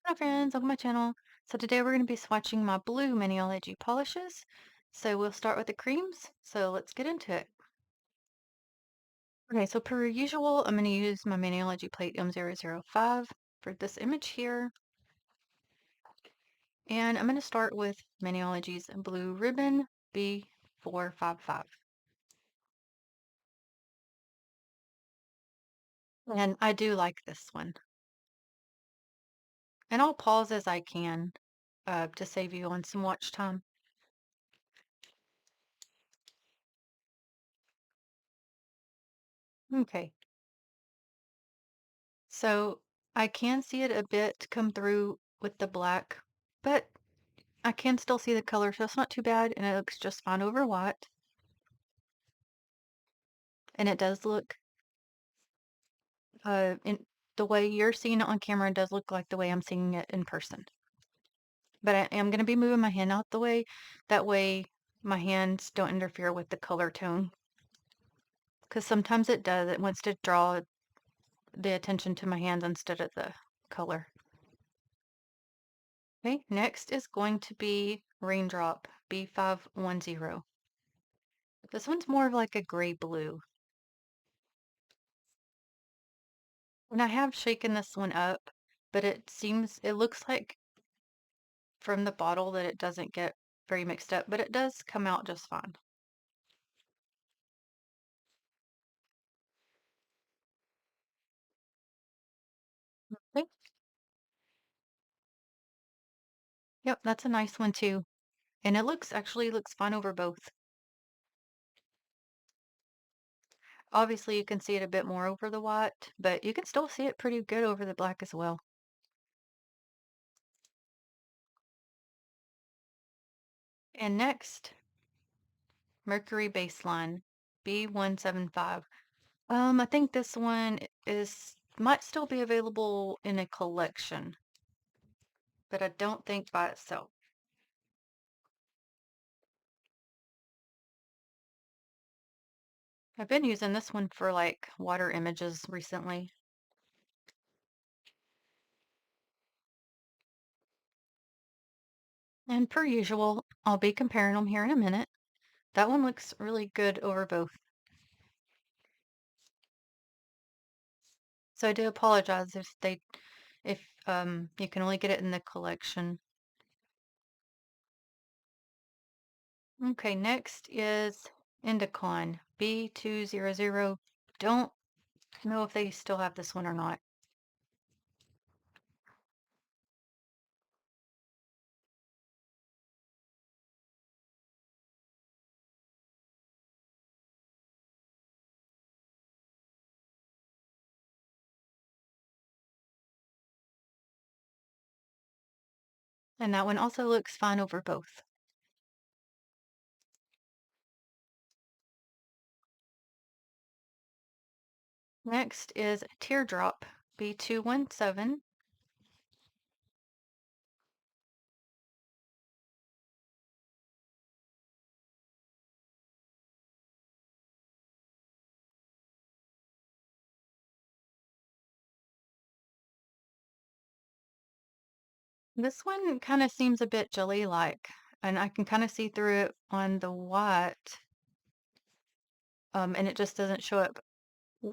Hi friends, welcome to my channel. So today we're going to be swatching my blue Maniology polishes. So we'll start with the creams. So let's get into it. Okay, so per usual, I'm going to use my Maniology plate M005 for this image here. And I'm going to start with Maniology's blue ribbon B455. And I do like this one. And I'll pause as I can to save you on some watch time. Okay, so I can see it a bit come through with the black, but I can still see the color, so it's not too bad, and it looks just fine over white. And it does look, in the way you're seeing it on camera does look like the way I'm seeing it in person. But I am going to be moving my hand out the way. That way my hands don't interfere with the color tone. Because sometimes it does. It wants to draw the attention to my hands instead of the color. Okay, next is going to be Raindrop B510. This one's more of like a gray blue. And I have shaken this one up, but it looks like from the bottle that it doesn't get very mixed up, but it does come out just fine. Okay. Yep, that's a nice one too. And it actually looks fine over both. Obviously, you can see it a bit more over the white, but you can still see it pretty good over the black as well. And next, Mercury Baseline B175. I think this one is might still be available in a collection, but I don't think by itself. I've been using this one for like water images recently. And per usual, I'll be comparing them here in a minute. That one looks really good over both. So I do apologize if you can only get it in the collection. Okay, next is Indicon B200. Don't know if they still have this one or not. And that one also looks fine over both. Next is Teardrop B217. This one kind of seems a bit jelly-like, and I can kind of see through it on the white, and it just doesn't show up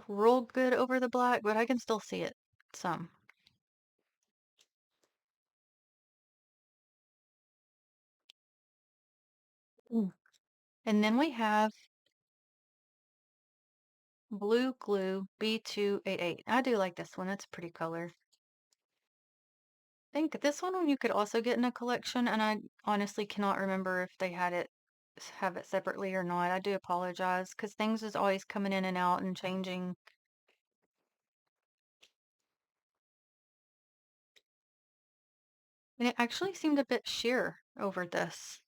real good over the black, but I can still see it some. Mm. And then we have Blue Glue B288. I do like this one. It's a pretty color. I think this one you could also get in a collection, and I honestly cannot remember if they have it separately or not. I do apologize because things is always coming in and out and changing. And it actually seemed a bit sheer over this.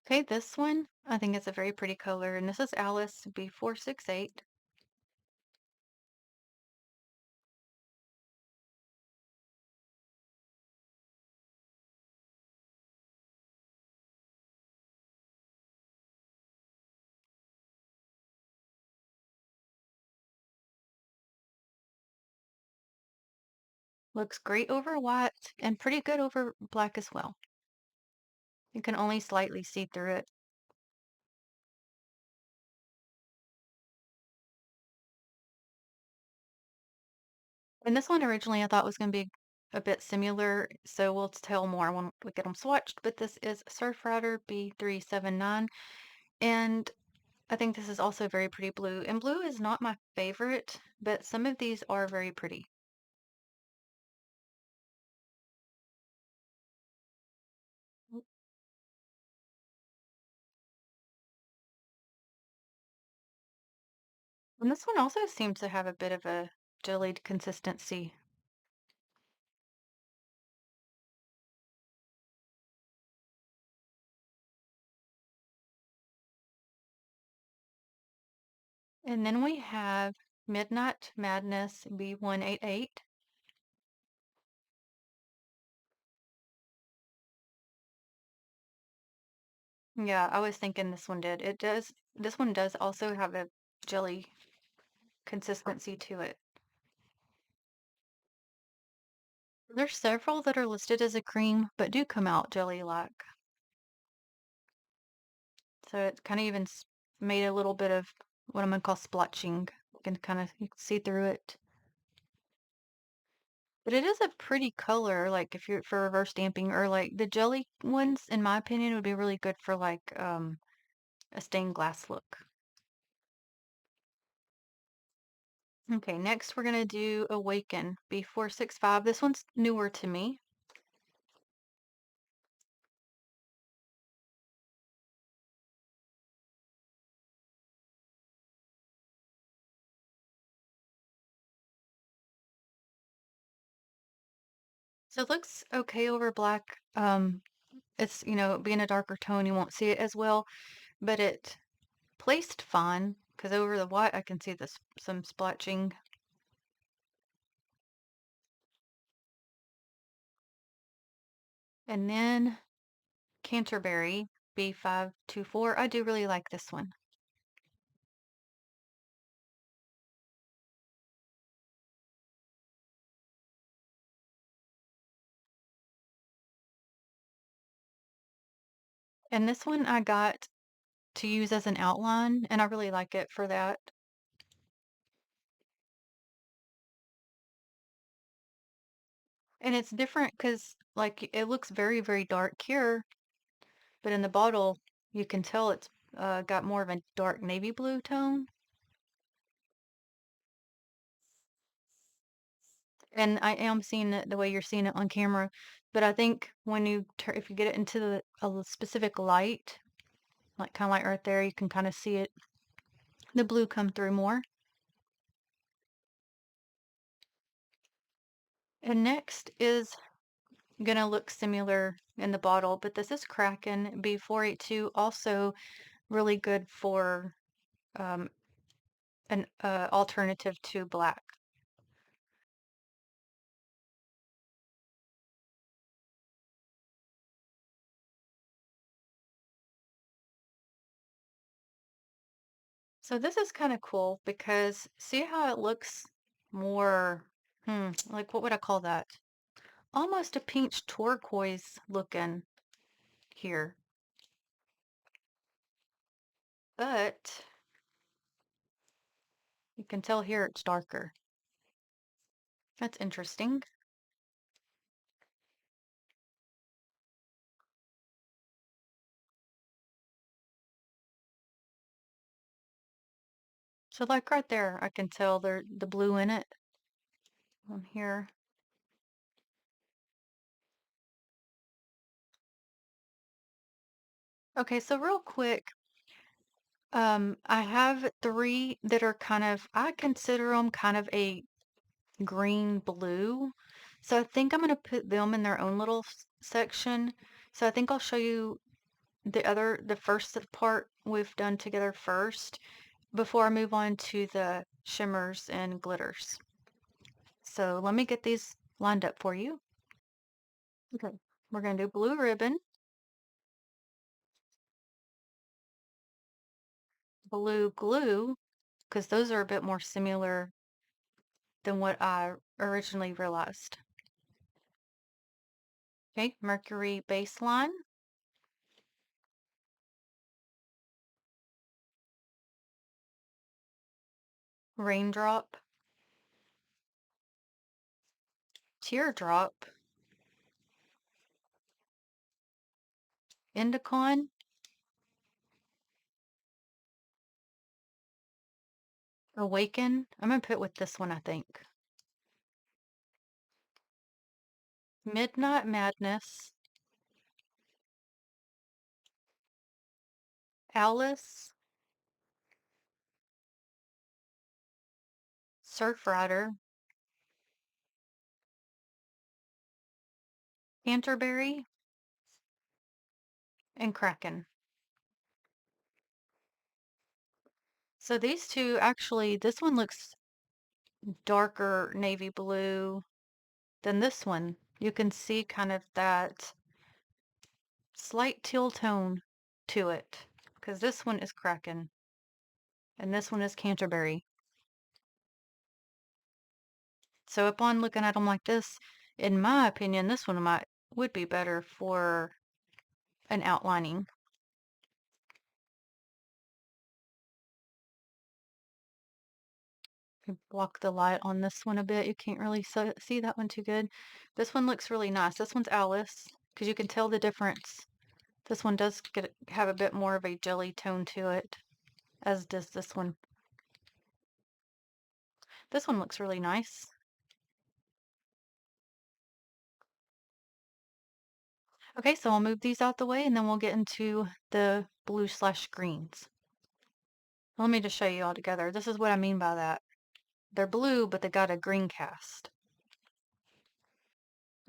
Okay, this one, I think it's a very pretty color, and this is Alice B468. Looks great over white and pretty good over black as well. You can only slightly see through it. And this one originally I thought was going to be a bit similar, so we'll tell more when we get them swatched. But this is Surf Rider B379, and I think this is also very pretty blue. And blue is not my favorite, but some of these are very pretty. And this one also seems to have a bit of a jellied consistency. And then we have Midnight Madness B188. Yeah, I was thinking this one did. It does, this one does also have a jelly consistency to it. There's several that are listed as a cream, but do come out jelly-like. So it kind of even made a little bit of what I'm gonna call splotching. You can kind of see through it. But it is a pretty color, like if you're for reverse stamping or like the jelly ones, in my opinion, would be really good for like a stained glass look. Okay, next we're gonna do Awaken B465. This one's newer to me. So it looks okay over black. It's, being a darker tone, you won't see it as well, but it placed fine because over the white I can see this some splotching. And then Canterbury B524. I do really like this one. And this one I got to use as an outline, and I really like it for that. And it's different because, like, it looks very, very dark here, but in the bottle, you can tell it's got more of a dark navy blue tone. And I am seeing it the way you're seeing it on camera, but I think when if you get it into a specific light, like kind of like right there, you can kind of see it, the blue come through more. And next is gonna look similar in the bottle, but this is Kraken B482, also really good for um, an alternative to black. So this is kind of cool because see how it looks more, like what would I call that? Almost a peach turquoise looking here, but you can tell here it's darker. That's interesting. So like right there, I can tell the blue in it on here. Okay, so real quick, I have three that are kind of, I consider them kind of a green blue. So I think I'm going to put them in their own little section. So I think I'll show you the first part we've done together first before I move on to the shimmers and glitters. So let me get these lined up for you. Okay. We're going to do blue ribbon, blue glue, because those are a bit more similar than what I originally realized. Okay, Mercury baseline, raindrop, teardrop, indicon, awaken. I'm gonna put with this one, I think. Midnight madness, Alice, surf rider, Canterbury, and kraken. So these two, actually, this one looks darker navy blue than this one. You can see kind of that slight teal tone to it because this one is Kraken and this one is Canterbury. So upon looking at them like this, in my opinion, this one would be better for an outlining. Block the light on this one a bit. You can't really see that one too good. This one looks really nice. This one's Alice because you can tell the difference. This one does have a bit more of a jelly tone to it, as does this one. This one looks really nice. Okay, so I'll move these out the way and then we'll get into the blue/greens. Let me just show you all together. This is what I mean by that. They're blue, but they got a green cast.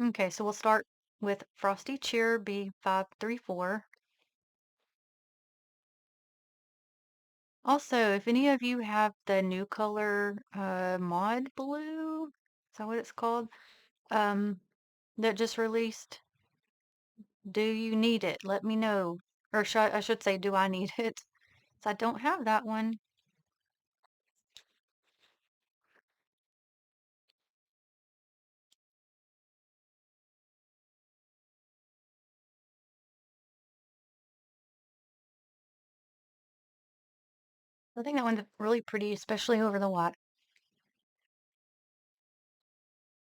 Okay, so we'll start with Frosty Cheer B534. Also, if any of you have the new color mod blue, is that what it's called? Um, that just released, do you need it? Let me know. Or I should say, do I need it? So I don't have that one. I think that one's really pretty, especially over the white.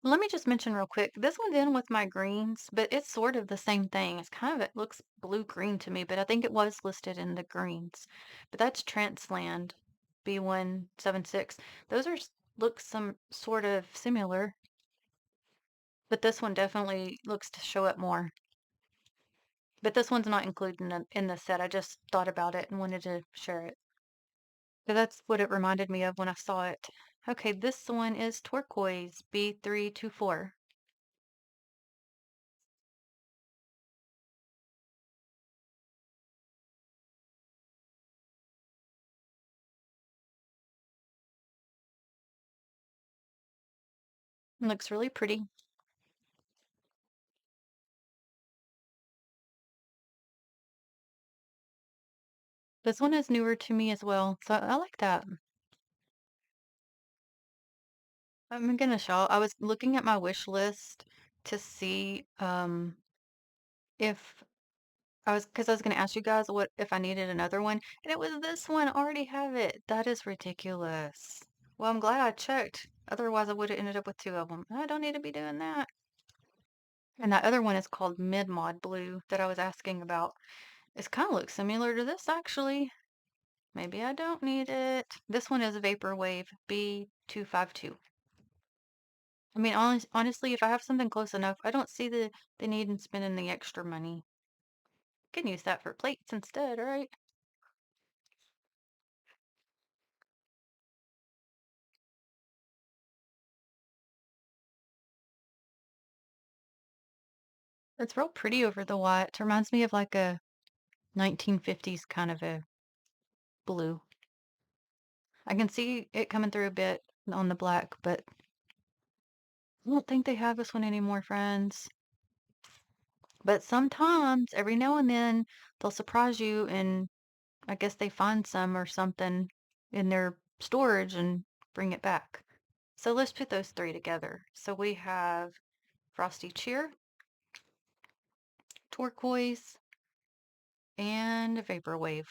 Let me just mention real quick, this one's in with my greens, but it's sort of the same thing. It's kind of, it looks blue-green to me, but I think it was listed in the greens. But that's Transland B176. Those are look some sort of similar, but this one definitely looks to show up more. But this one's not included in the set. I just thought about it and wanted to share it. So that's what it reminded me of when I saw it. Okay, this one is turquoise B324. Looks really pretty. This one is newer to me as well, so I like that. I'm gonna show. I was looking at my wish list to see if because I was gonna ask you guys what if I needed another one, and it was this one. I already have it. That is ridiculous. Well, I'm glad I checked. Otherwise, I would have ended up with two of them. I don't need to be doing that. And that other one is called Mid Mod Blue that I was asking about. It kind of looks similar to this actually. Maybe I don't need it. This one is Vaporwave B252. I mean, honestly, if I have something close enough, I don't see the need in spending the extra money. Can use that for plates instead, right? It's real pretty over the white. It reminds me of like a 1950s kind of a blue. I can see it coming through a bit on the black, but I don't think they have this one anymore, friends. But sometimes, every now and then, they'll surprise you and I guess they find some or something in their storage and bring it back. So let's put those three together. So we have Frosty Cheer, turquoise, and a vaporwave.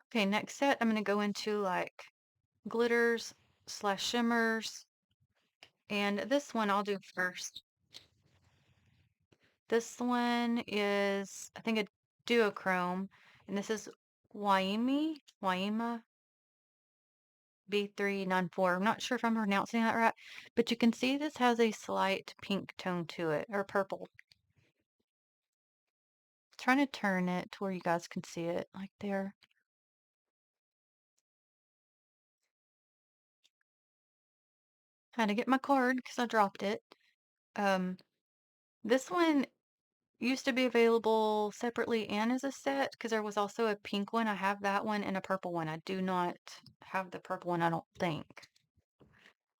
Okay, next set, I'm going to go into like glitters slash shimmers. And this one I'll do first. This one is, I think, a duochrome. And this is Waima B394. I'm not sure if I'm pronouncing that right, but you can see this has a slight pink tone to it, or purple. Trying to turn it to where you guys can see it, like there. Had to get my card because I dropped it. Um, this one used to be available separately and as a set because there was also a pink one. I have that one and a purple one. I do not have the purple one, I don't think.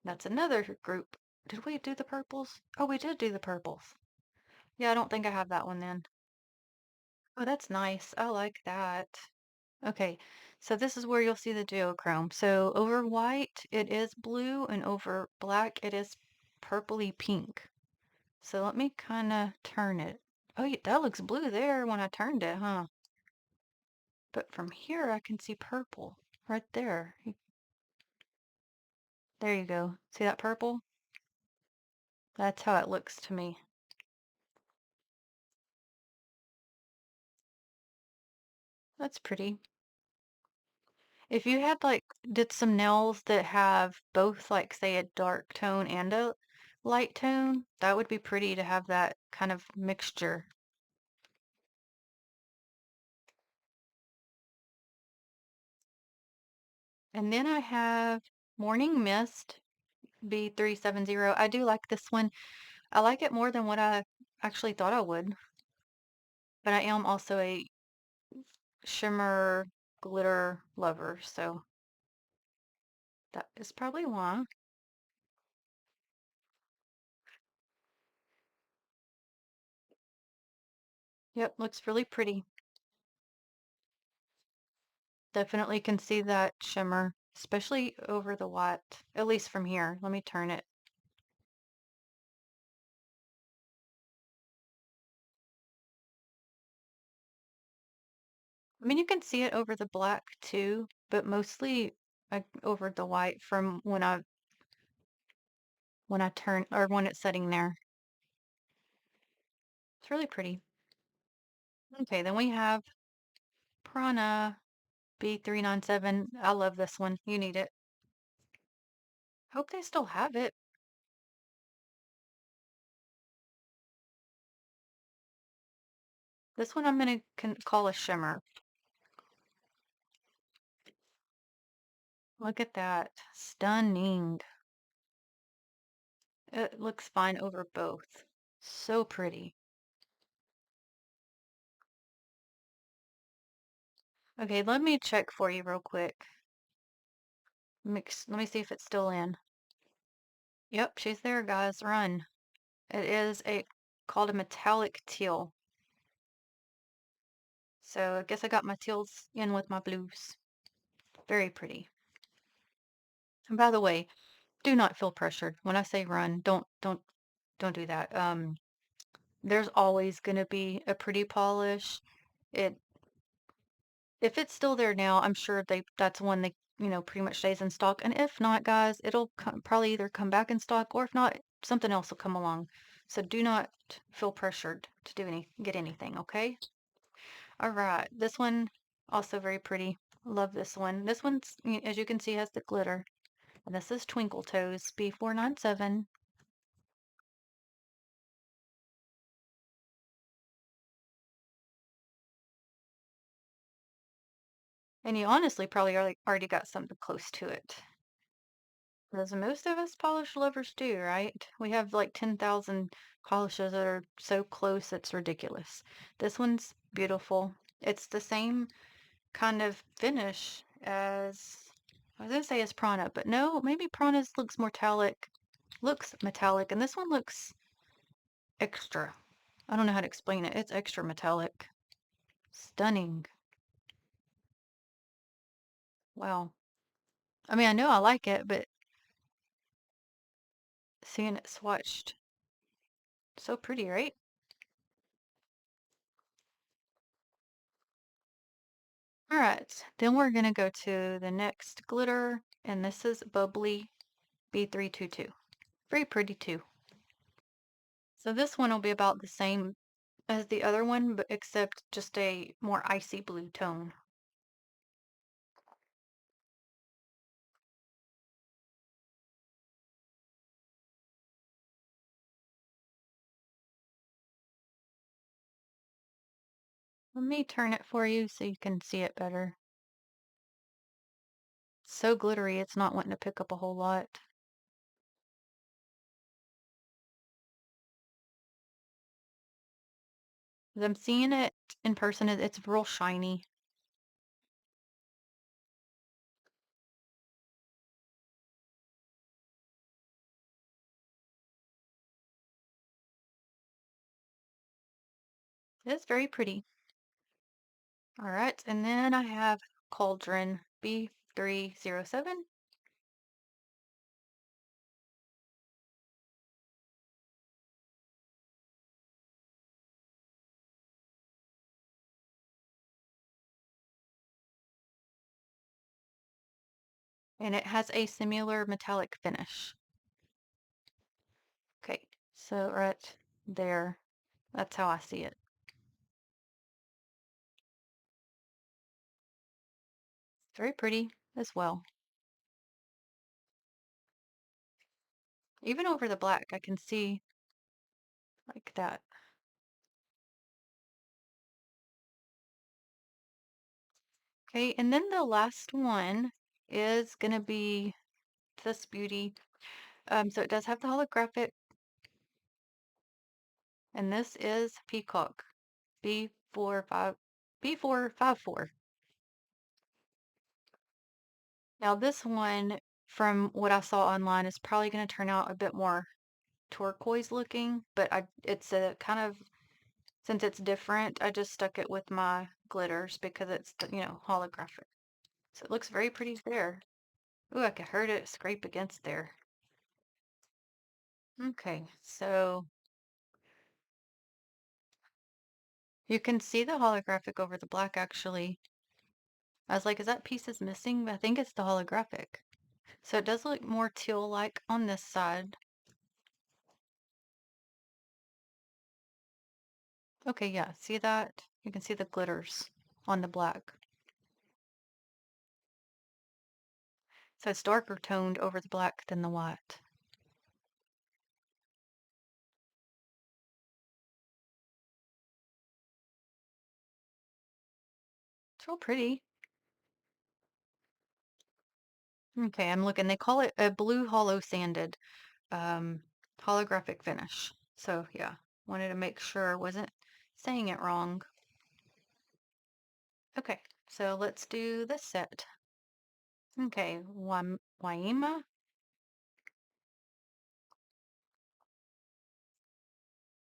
That's another group. Did we do the purples? Oh, we did do the purples. Yeah, I don't think I have that one then. Oh, that's nice. I like that. Okay, so this is where you'll see the duochrome. So over white, it is blue, and over black, it is purpley pink. So let me kind of turn it. Oh, yeah, that looks blue there when I turned it, huh? But from here, I can see purple right there. There you go. See that purple? That's how it looks to me. That's pretty. If you had like did some nails that have both like say a dark tone and a light tone, that would be pretty to have that kind of mixture. And then I have Morning Mist B370. I do like this one. I like it more than what I actually thought I would, but I am also a shimmer glitter lover, so that is probably why. Yep, looks really pretty. Definitely can see that shimmer, especially over the white, at least from here. Let me turn it. I mean, you can see it over the black too, but mostly over the white from when I turn or when it's sitting there. It's really pretty. Okay, then we have Prana B397. I love this one. You need it. Hope they still have it. This one I'm gonna call a shimmer. Look at that. Stunning. It looks fine over both. So pretty. Okay, let me check for you real quick. Let me see if it's still in. Yep, she's there, guys. Run. It is a called a metallic teal. So I guess I got my teals in with my blues. Very pretty. And by the way, do not feel pressured. When I say run, don't do that. There's always gonna be a pretty polish. It if it's still there now, I'm sure that's one that, pretty much stays in stock. And if not, guys, it'll probably either come back in stock or if not, something else will come along. So do not feel pressured to get anything, okay? All right, this one also very pretty. Love this one. This one's, as you can see, has the glitter. And this is Twinkle Toes B497. And you honestly probably already got something close to it. As most of us polish lovers do, right? We have like 10,000 polishes that are so close it's ridiculous. This one's beautiful. It's the same kind of finish as I was gonna say as Prana, but no, maybe Prana's looks metallic, and this one looks extra. I don't know how to explain it. It's extra metallic. Stunning. Wow. I mean, I know I like it, but seeing it swatched, so pretty, right? All right, then we're gonna go to the next glitter, and this is Bubbly B322. Very pretty too. So this one will be about the same as the other one, but except just a more icy blue tone. Let me turn it for you so you can see it better. So glittery, it's not wanting to pick up a whole lot. As I'm seeing it in person, it's real shiny. It's very pretty. All right, and then I have Cauldron B307. And it has a similar metallic finish. Okay, so right there, that's how I see it. It's very pretty as well. Even over the black, I can see like that. Okay, and then the last one is gonna be this beauty. So it does have the holographic, and this is Peacock B45 B454. Now this one, from what I saw online, is probably going to turn out a bit more turquoise looking, but it's a kind of, since it's different, I just stuck it with my glitters because it's, holographic. So it looks very pretty there. Ooh, I could heard it scrape against there. Okay, so you can see the holographic over the black actually. I was like, is that piece is missing? But I think it's the holographic. So it does look more teal-like on this side. Okay, yeah, see that? You can see the glitters on the black. So it's darker toned over the black than the white. It's real pretty. Okay, I'm looking. They call it a blue hollow sanded um, holographic finish. So yeah, wanted to make sure I wasn't saying it wrong. Okay, so let's do this set. Okay, Waima,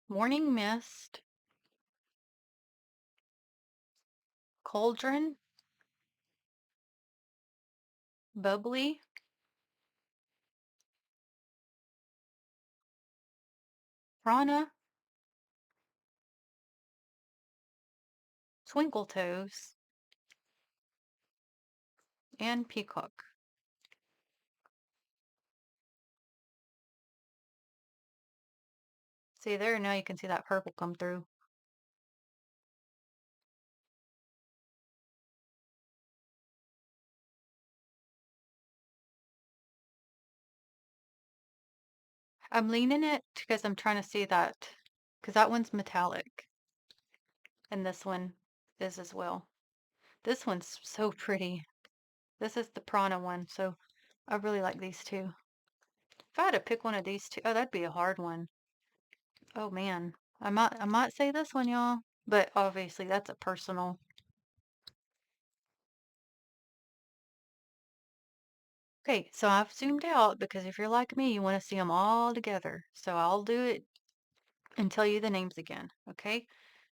Morning Mist, Cauldron, Bubbly, Prana, Twinkle Toes, and Peacock. See there, now you can see that purple come through. I'm leaning it because I'm trying to see that, because that one's metallic, and this one is as well. This one's so pretty. This is the Prana one, so I really like these two. If I had to pick one of these two, oh, that'd be a hard one. Oh man, I might say this one, y'all, but obviously that's a personal. Okay, so I've zoomed out because if you're like me, you want to see them all together. So I'll do it and tell you the names again. Okay,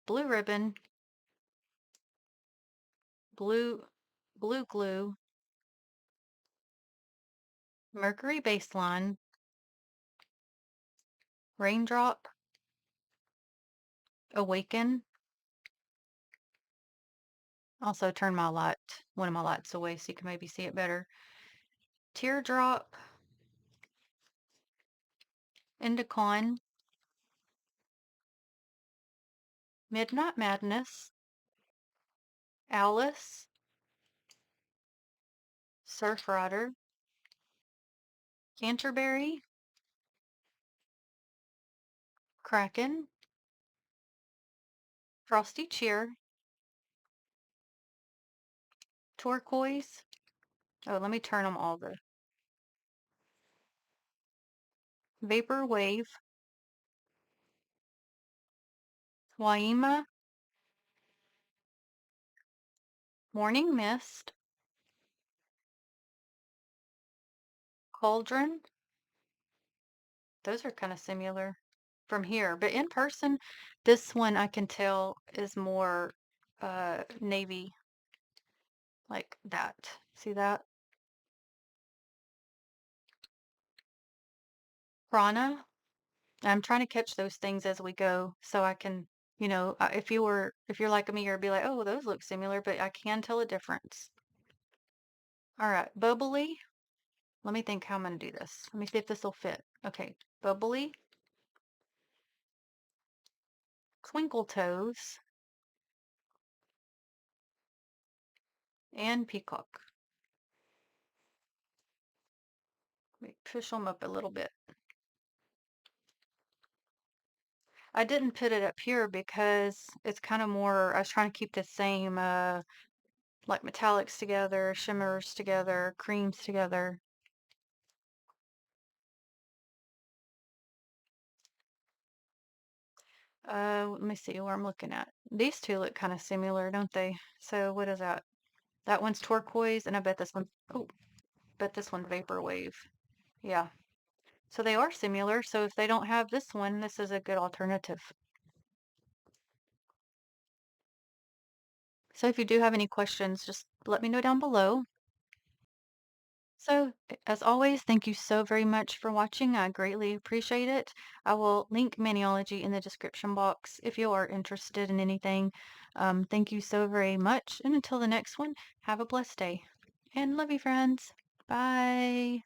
Blue Ribbon, Blue Glue, Mercury baseline, raindrop, awaken. Also turn one of my lights away so you can maybe see it better. Teardrop, Indicon, Midnight Madness, Alice, Surf Rider, Canterbury, Kraken, Frosty Cheer, Turquoise. Oh, let me turn them all the Vapor Wave, Waima, Morning Mist, Cauldron. Those are kind of similar from here, but in person, this one I can tell is more navy, like that. See that? Prana. I'm trying to catch those things as we go so I can, if you're like me, you'd be like, oh, those look similar, but I can tell a difference. All right, bubbly. Let me think how I'm going to do this. Let me see if this will fit. Okay, bubbly, twinkle toes, and peacock. Let me push them up a little bit. I didn't put it up here because it's kind of more, I was trying to keep the same, like metallics together, shimmers together, creams together. Let me see where I'm looking at. These two look kind of similar, don't they? So what is that? That one's turquoise, and I bet this one, oh, bet this one vaporwave. Yeah. So they are similar. So if they don't have this one, this is a good alternative. So if you do have any questions, just let me know down below. So, as always, thank you so very much for watching. I greatly appreciate it. I will link Maniology in the description box if you are interested in anything. Thank you so very much. And until the next one, have a blessed day. And love you, friends. Bye.